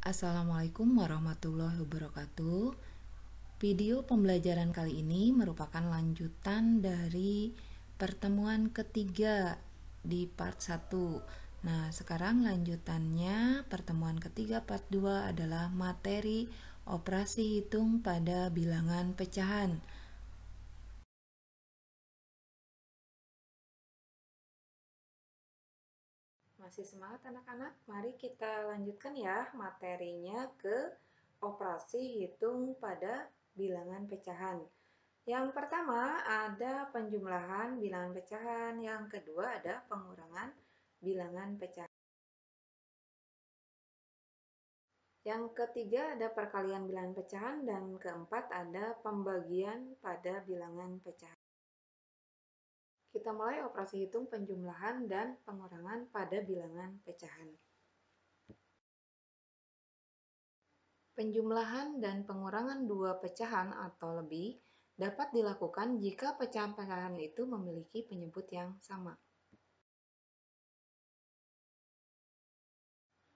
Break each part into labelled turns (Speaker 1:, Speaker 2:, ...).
Speaker 1: Assalamualaikum warahmatullahi wabarakatuh. Video pembelajaran kali ini merupakan lanjutan dari pertemuan ketiga di part 1. Nah, sekarang lanjutannya pertemuan ketiga part 2 adalah materi operasi hitung pada bilangan pecahan. Masih semangat anak-anak? Mari kita lanjutkan ya materinya ke operasi hitung pada bilangan pecahan. Yang pertama ada penjumlahan bilangan pecahan, yang kedua ada pengurangan bilangan pecahan. Yang ketiga ada perkalian bilangan pecahan, dan keempat ada pembagian pada bilangan pecahan. Kita mulai operasi hitung penjumlahan dan pengurangan pada bilangan pecahan. Penjumlahan dan pengurangan dua pecahan atau lebih dapat dilakukan jika pecahan-pecahan itu memiliki penyebut yang sama.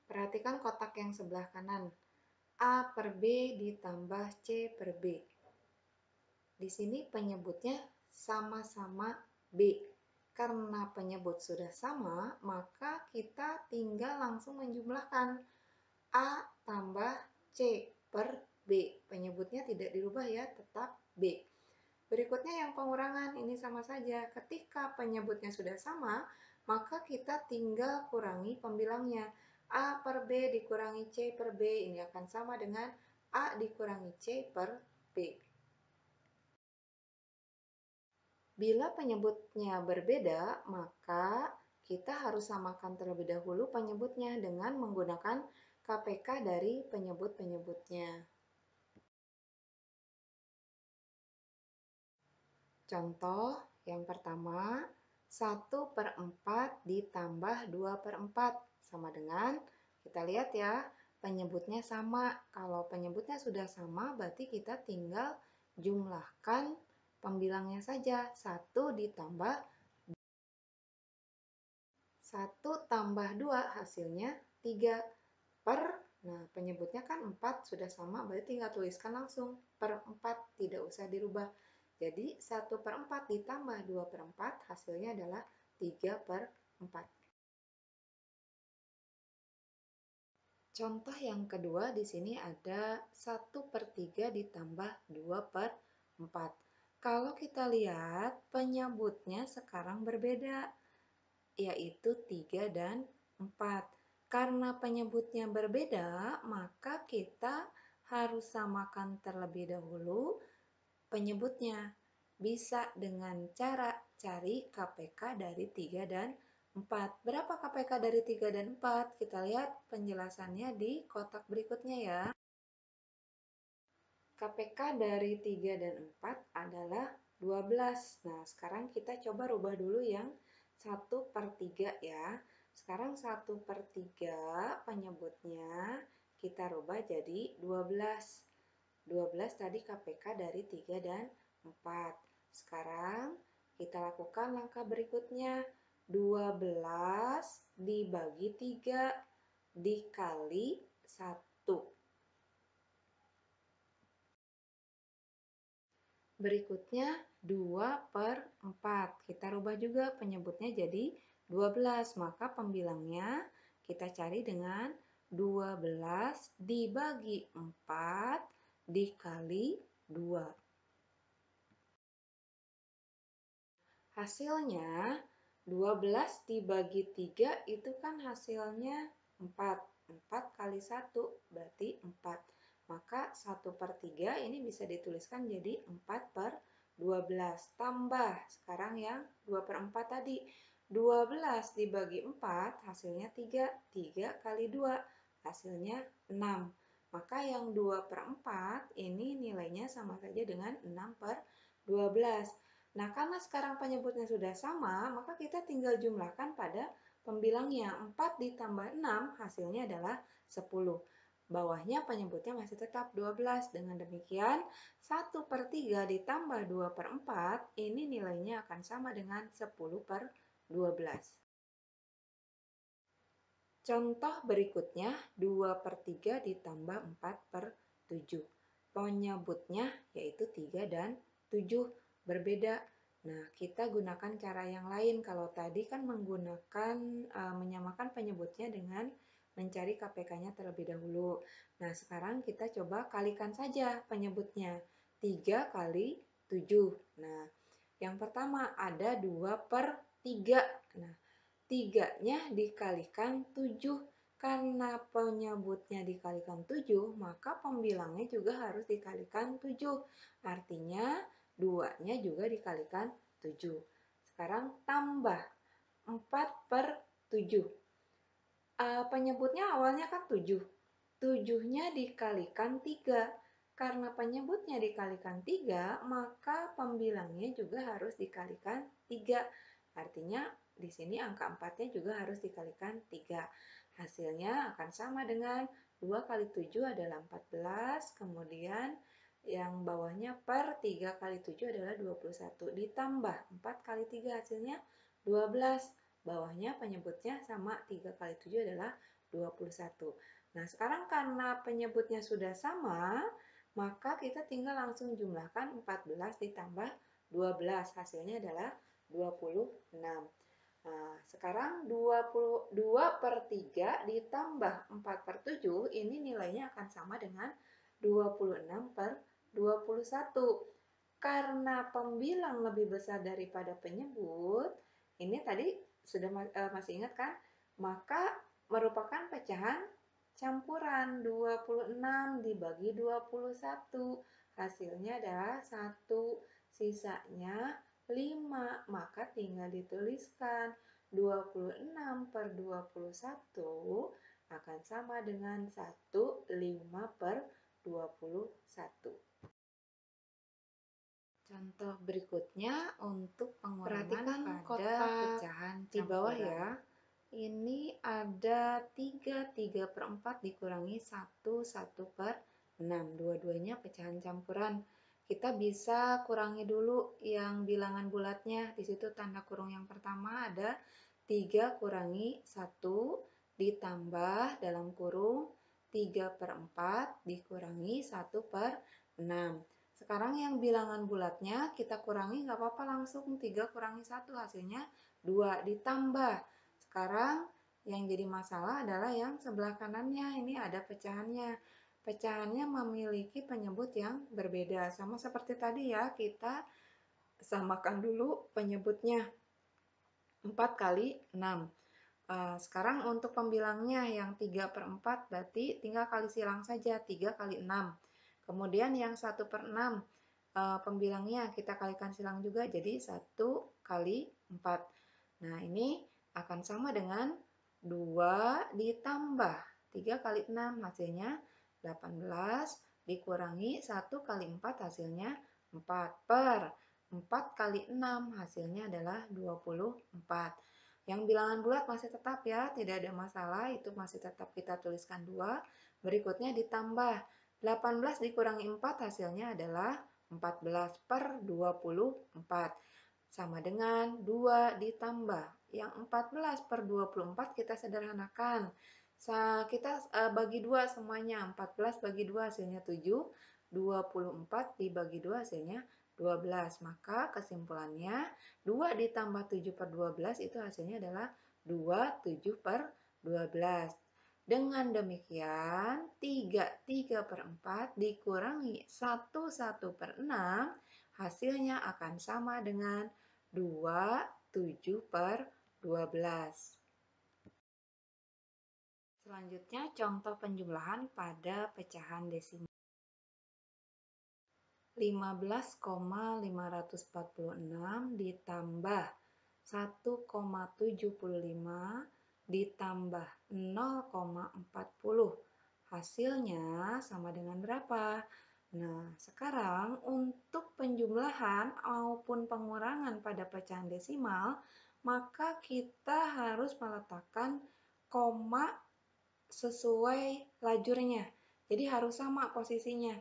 Speaker 1: Perhatikan kotak yang sebelah kanan. A per B ditambah C per B. Di sini penyebutnya sama-sama B. Karena penyebut sudah sama, maka kita tinggal langsung menjumlahkan A tambah C per B. Penyebutnya tidak dirubah ya, tetap B. Berikutnya yang pengurangan, ini sama saja. Ketika penyebutnya sudah sama, maka kita tinggal kurangi pembilangnya. A per B dikurangi C per B, ini akan sama dengan A dikurangi C per B. Bila penyebutnya berbeda, maka kita harus samakan terlebih dahulu penyebutnya dengan menggunakan KPK dari penyebut-penyebutnya. Contoh yang pertama, 1/4 ditambah 2/4 sama dengan, kita lihat ya, penyebutnya sama. Kalau penyebutnya sudah sama, berarti kita tinggal jumlahkan pembilangnya saja. 1 ditambah 1 tambah 2 hasilnya 3 per, nah penyebutnya kan 4 sudah sama, berarti tinggal tuliskan langsung per 4, tidak usah dirubah. Jadi 1/4 ditambah 2/4 hasilnya adalah 3/4. Contoh yang kedua, di sini ada 1/3 ditambah 2/4. Kalau kita lihat penyebutnya sekarang berbeda, yaitu 3 dan 4. Karena penyebutnya berbeda, maka kita harus samakan terlebih dahulu penyebutnya. Bisa dengan cara cari KPK dari 3 dan 4. Berapa KPK dari 3 dan 4? Kita lihat penjelasannya di kotak berikutnya ya. KPK dari 3 dan 4 adalah 12. Nah, sekarang kita coba rubah dulu yang 1/3 ya. Sekarang 1/3 penyebutnya kita rubah jadi 12. 12 tadi KPK dari 3 dan 4. Sekarang kita lakukan langkah berikutnya. 12 dibagi 3 dikali 1. Berikutnya 2/4. Kita rubah juga penyebutnya jadi 12. Maka pembilangnya kita cari dengan 12 dibagi 4 dikali 2. Hasilnya 12 dibagi 3 itu kan hasilnya 4. 4 kali 1 berarti 4. Maka 1/3 ini bisa dituliskan jadi 4/12. Tambah sekarang yang 2/4 tadi. 12 dibagi 4 hasilnya 3. 3 kali 2 hasilnya 6. Maka yang 2/4 ini nilainya sama saja dengan 6/12. Nah, karena sekarang penyebutnya sudah sama, maka kita tinggal jumlahkan pada pembilangnya. 4 ditambah 6 hasilnya adalah 10. Bawahnya penyebutnya masih tetap 12. Dengan demikian, 1/3 ditambah 2/4 ini nilainya akan sama dengan 10/12. Contoh berikutnya 2/3 ditambah 4/7. Penyebutnya yaitu 3 dan 7 berbeda. Nah, kita gunakan cara yang lain. Kalau tadi kan menggunakan menyamakan penyebutnya dengan mencari KPK-nya terlebih dahulu. Nah, sekarang kita coba kalikan saja penyebutnya. 3 kali 7. Nah, yang pertama ada 2/3. Nah, 3-nya dikalikan 7. Karena penyebutnya dikalikan 7, maka pembilangnya juga harus dikalikan 7. Artinya 2-nya juga dikalikan 7. Sekarang tambah 4/7. Penyebutnya awalnya kan 7. 7-nya dikalikan 3. Karena penyebutnya dikalikan 3, maka pembilangnya juga harus dikalikan 3. Artinya di sini angka 4-nya juga harus dikalikan 3. Hasilnya akan sama dengan 2 kali 7 adalah 14, kemudian yang bawahnya per 3 kali 7 adalah 21, ditambah 4 kali 3 hasilnya 12. Bawahnya penyebutnya sama 3 kali 7 adalah 21. Nah, sekarang karena penyebutnya sudah sama, maka kita tinggal langsung jumlahkan 14 ditambah 12. Hasilnya adalah 26. Nah, sekarang 22/3 ditambah 4/7, ini nilainya akan sama dengan 26/21. Karena pembilang lebih besar daripada penyebut, ini tadi sudah masih ingat kan? Maka merupakan pecahan campuran 26 dibagi 21. Hasilnya adalah 1, sisanya 5. Maka tinggal dituliskan 26/21 akan sama dengan 1/5/21. Contoh berikutnya untuk pengurangan pada pecahan di bawah ya. Ini ada 3/4 dikurangi 1/6. Dua-duanya pecahan campuran. Kita bisa kurangi dulu yang bilangan bulatnya. Di situ tanda kurung yang pertama ada 3 kurangi 1 ditambah dalam kurung 3/4 dikurangi 1/6. Sekarang yang bilangan bulatnya kita kurangi nggak apa-apa langsung 3 kurangi 1 hasilnya 2 ditambah. Sekarang yang jadi masalah adalah yang sebelah kanannya, ini ada pecahannya. Pecahannya memiliki penyebut yang berbeda. Sama seperti tadi ya, kita samakan dulu penyebutnya. 4 kali 6. Sekarang untuk pembilangnya yang 3/4 berarti tinggal kali silang saja 3 kali 6. Kemudian yang 1/6 pembilangnya kita kalikan silang juga jadi 1 kali 4. Nah, ini akan sama dengan 2 ditambah 3 kali 6 hasilnya 18 dikurangi 1 kali 4 hasilnya 4 per 4 kali 6 hasilnya adalah 24. Yang bilangan bulat masih tetap ya, tidak ada masalah, itu masih tetap kita tuliskan 2. Berikutnya ditambah 18 dikurangi 4 hasilnya adalah 14 per 24. Sama dengan 2 ditambah. Yang 14/24 kita sederhanakan. Kita bagi 2 semuanya. 14 bagi 2 hasilnya 7. 24 dibagi 2 hasilnya 12. Maka kesimpulannya 2 ditambah 7/12 itu hasilnya adalah 27/12. Dengan demikian 3/4 dikurangi 1/6 hasilnya akan sama dengan 27/12. Selanjutnya contoh penjumlahan pada pecahan desimal. 15,546 ditambah 1,75 ditambah 0,40. Hasilnya sama dengan berapa? Nah, sekarang untuk penjumlahan maupun pengurangan pada pecahan desimal, maka kita harus meletakkan koma sesuai lajurnya. Jadi harus sama posisinya.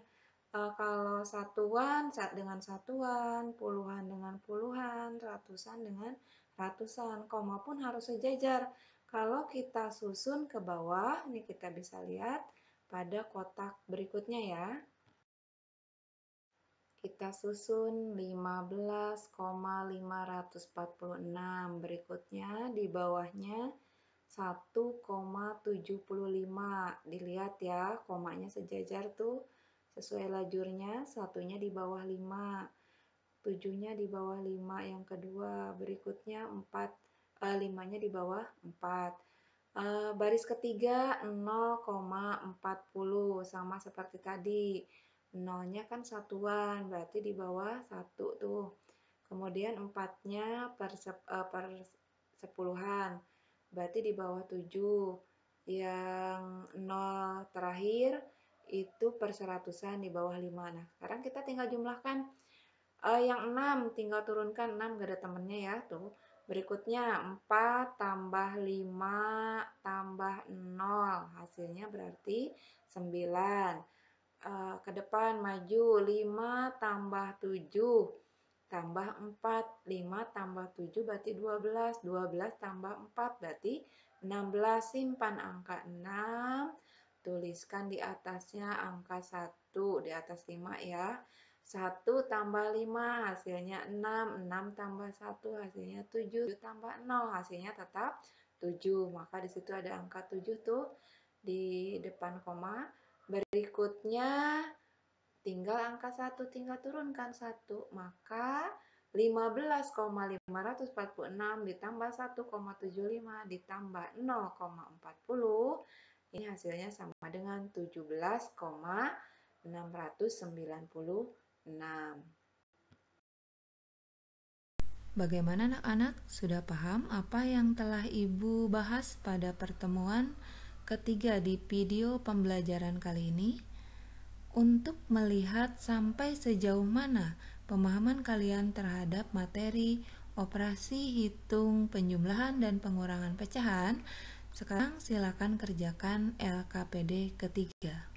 Speaker 1: Kalau satuan dengan satuan, puluhan dengan puluhan, ratusan dengan ratusan, koma pun harus sejajar. Kalau kita susun ke bawah, ini kita bisa lihat pada kotak berikutnya ya. Kita susun 15,546. Berikutnya di bawahnya 1,75. Dilihat ya, komanya sejajar tuh sesuai lajurnya, satunya di bawah 5. 7-nya di bawah 5 yang kedua, berikutnya 5-nya di bawah 4. Baris ketiga 0,40 sama seperti tadi. 0-nya kan satuan, berarti di bawah 1 tuh. Kemudian 4-nya per sepuluhan, berarti di bawah 7. Yang 0 terakhir itu per seratusan di bawah 5. Nah, sekarang kita tinggal jumlahkan. Yang 6 tinggal turunkan, 6 gak ada temennya ya tuh. Berikutnya 4 tambah 5 tambah 0, hasilnya berarti 9. Ke depan maju, 5 tambah 7 tambah 4, 5 tambah 7 berarti 12, 12 tambah 4 berarti 16. Simpan angka 6, tuliskan di atasnya angka 1, di atas 5 ya. 1 tambah 5 hasilnya 6, 6 tambah 1 hasilnya 7, 7 tambah 0 hasilnya tetap 7. Maka di situ ada angka 7 tuh di depan koma. Berikutnya tinggal angka 1, tinggal turunkan 1. Maka 15,546 ditambah 1,75 ditambah 0,40, ini hasilnya sama dengan 17,696.
Speaker 2: Bagaimana anak-anak? Sudah paham apa yang telah Ibu bahas pada pertemuan ketiga di video pembelajaran kali ini? Untuk melihat sampai sejauh mana pemahaman kalian terhadap materi operasi hitung, penjumlahan, dan pengurangan pecahan, sekarang silakan kerjakan LKPD ketiga.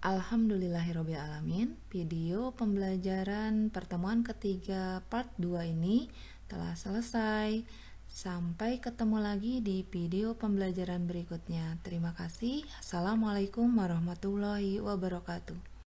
Speaker 2: Alhamdulillahirobbilalamin, video pembelajaran pertemuan ketiga part 2 ini telah selesai. Sampai ketemu lagi di video pembelajaran berikutnya. Terima kasih. Assalamualaikum warahmatullahi wabarakatuh.